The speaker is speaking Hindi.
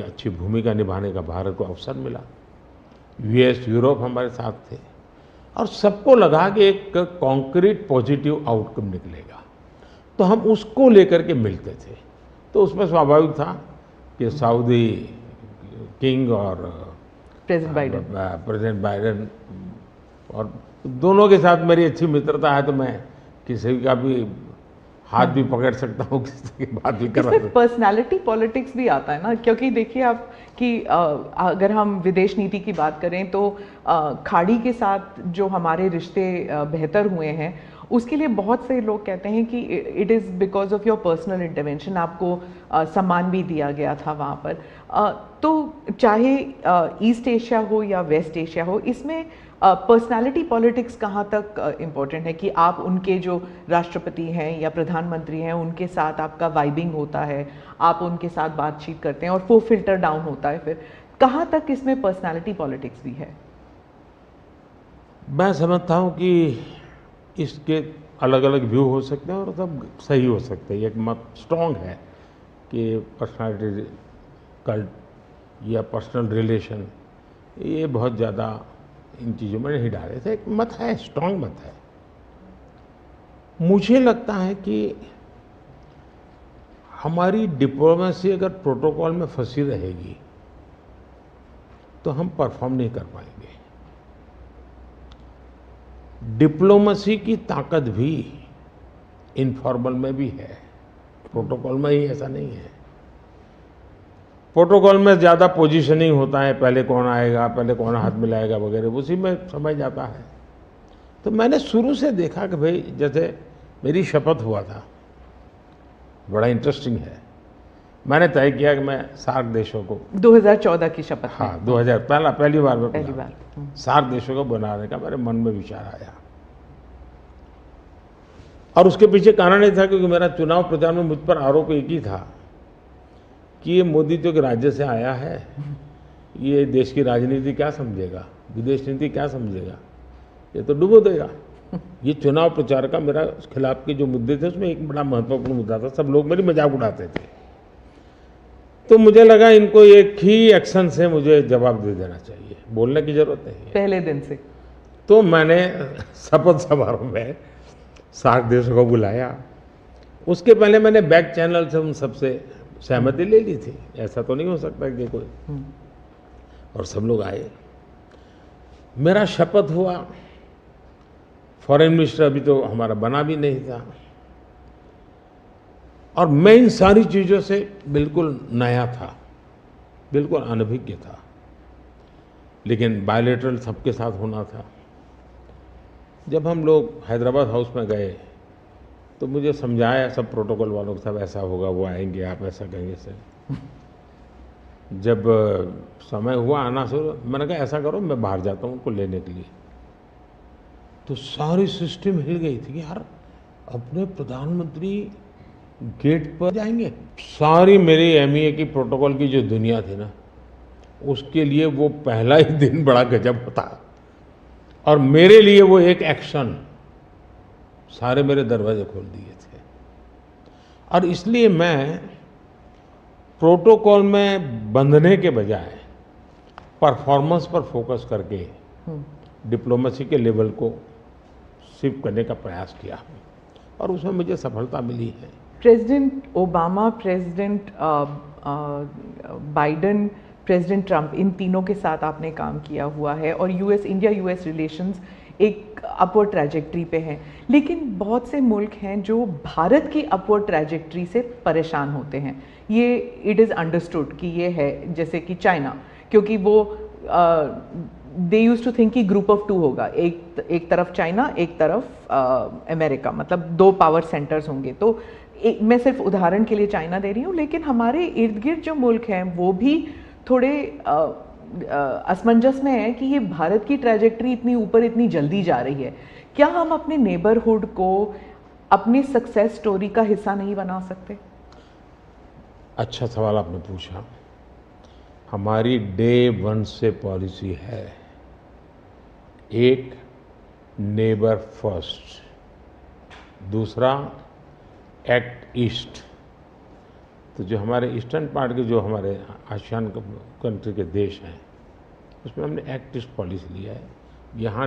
एक अच्छी भूमिका निभाने का भारत को अवसर मिला। यूएस, यूरोप हमारे साथ थे और सबको लगा कि एक कॉन्क्रीट पॉजिटिव आउटकम निकलेगा, तो हम उसको लेकर के मिलते थे। तो उसमें स्वाभाविक था कि सऊदी किंग और प्रेसिडेंट बाइडेन और दोनों के साथ मेरी अच्छी मित्रता है, तो मैं किसी का भी हाथ भी पकड़ सकता हूँ, किसी की बात भी कर सकता हूँ। पर्सनालिटी पॉलिटिक्स भी आता है ना, क्योंकि देखिए आप कि अगर हम विदेश नीति की बात करें तो खाड़ी के साथ जो हमारे रिश्ते बेहतर हुए हैं, उसके लिए बहुत से लोग कहते हैं कि it is because of your personal intervention, आपको सम्मान भी दिया गया था वहाँ पर। तो चाहे ईस्ट एशिया हो या वेस्ट एशिया हो, इसमें पर्सनालिटी पॉलिटिक्स कहाँ तक इम्पोर्टेंट है कि आप उनके जो राष्ट्रपति हैं या प्रधानमंत्री हैं उनके साथ आपका वाइबिंग होता है, आप उनके साथ बातचीत करते हैं और वो फिल्टर डाउन होता है, फिर कहाँ तक इसमें पर्सनालिटी पॉलिटिक्स भी है? मैं समझता हूँ कि इसके अलग अलग व्यू हो सकते हैं और सब सही हो सकते हैं। एक मत स्ट्रॉन्ग है कि पर्सनालिटी कल्ट या पर्सनल रिलेशन ये बहुत ज़्यादा इन चीज़ों में नहीं डाले थे। एक मत है, स्ट्रॉन्ग मत है। मुझे लगता है कि हमारी डिप्लोमेसी अगर प्रोटोकॉल में फंसी रहेगी तो हम परफॉर्म नहीं कर पाएंगे। डिप्लोमेसी की ताकत भी इनफॉर्मल में भी है, प्रोटोकॉल में ही ऐसा नहीं है। प्रोटोकॉल में ज़्यादा पोजीशनिंग होता है, पहले कौन आएगा, पहले कौन हाथ मिलाएगा वगैरह, उसी में समझ जाता है। तो मैंने शुरू से देखा कि भाई जैसे मेरी शपथ हुआ था, बड़ा इंटरेस्टिंग है। मैंने तय किया कि मैं सार्क देशों को 2014 की शपथ। हाँ, 2000 पहली बार हम्म। सार्क देशों को बनाने का मेरे मन में विचार आया। और उसके पीछे कारण ये था क्योंकि मेरा चुनाव प्रचार में मुझ पर आरोप एक ही था कि ये मोदी तो के राज्य से आया है, ये देश की राजनीति क्या समझेगा, विदेश नीति क्या समझेगा, ये तो डुबो देगा। ये चुनाव प्रचार का मेरा खिलाफ के जो मुद्दे थे उसमें एक बड़ा महत्वपूर्ण मुद्दा था। सब लोग मेरी मजाक उड़ाते थे। तो मुझे लगा इनको एक ही एक्शन से मुझे जवाब दे देना चाहिए, बोलने की जरूरत नहीं है पहले दिन से। तो मैंने शपथ समारोह में सार्क देशों को बुलाया। उसके पहले मैंने बैक चैनल से उन सबसे सहमति ले ली थी, ऐसा तो नहीं हो सकता कि कोई, और सब लोग आए। मेरा शपथ हुआ। फॉरेन मिनिस्टर अभी तो हमारा बना भी नहीं था और मैं इन सारी चीज़ों से बिल्कुल नया था, बिल्कुल अनभिज्ञ था, लेकिन बायलैटरल सबके साथ होना था। जब हम लोग हैदराबाद हाउस में गए तो मुझे समझाया सब प्रोटोकॉल वालों को, सब ऐसा होगा, वो आएंगे, आप ऐसा कहेंगे सर। जब समय हुआ आना शुरू, मैंने कहा ऐसा करो मैं बाहर जाता हूँ उनको लेने के लिए। तो सारी सिस्टम हिल गई थी कि यार अपने प्रधानमंत्री गेट पर जाएंगे। सारी मेरी एमईए की प्रोटोकॉल की जो दुनिया थी ना, उसके लिए वो पहला ही दिन बड़ा गजब होता और मेरे लिए वो एक एक्शन सारे मेरे दरवाजे खोल दिए थे। और इसलिए मैं प्रोटोकॉल में बंधने के बजाय परफॉर्मेंस पर फोकस करके डिप्लोमेसी के लेवल को शिफ्ट करने का प्रयास किया और उसमें मुझे सफलता मिली है। President Obama, President Biden, President Trump, इन तीनों के साथ आपने काम किया हुआ है और इंडिया यूएस रिलेशंस एक अपवर्ड ट्रैजेक्टरी पे हैं। लेकिन बहुत से मुल्क हैं जो भारत की अपवर्ड ट्रैजेक्टरी से परेशान होते हैं। ये इट इज़ अंडरस्टूड कि ये है, जैसे कि चाइना, क्योंकि वो दे यूज टू थिंक कि ग्रुप ऑफ टू होगा, एक तरफ चाइना, एक तरफ अमेरिका, मतलब दो पावर सेंटर्स होंगे। तो मैं सिर्फ उदाहरण के लिए चाइना दे रही हूँ, लेकिन हमारे इर्द गिर्द जो मुल्क हैं वो भी थोड़े असमंजस में है कि ये भारत की ट्रैजेक्टरी इतनी ऊपर इतनी जल्दी जा रही है। क्या हम अपने नेबरहुड को अपनी सक्सेस स्टोरी का हिस्सा नहीं बना सकते? अच्छा सवाल आपने पूछा। हमारी डे 1 से पॉलिसी है, एक नेबर फर्स्ट, दूसरा एक्ट ईस्ट, तो जो हमारे ईस्टर्न पार्ट के जो हमारे आसियान कंट्री के देश हैं, उसमें हमने एक्ट ईस्ट पॉलिसी लिया है। यहाँ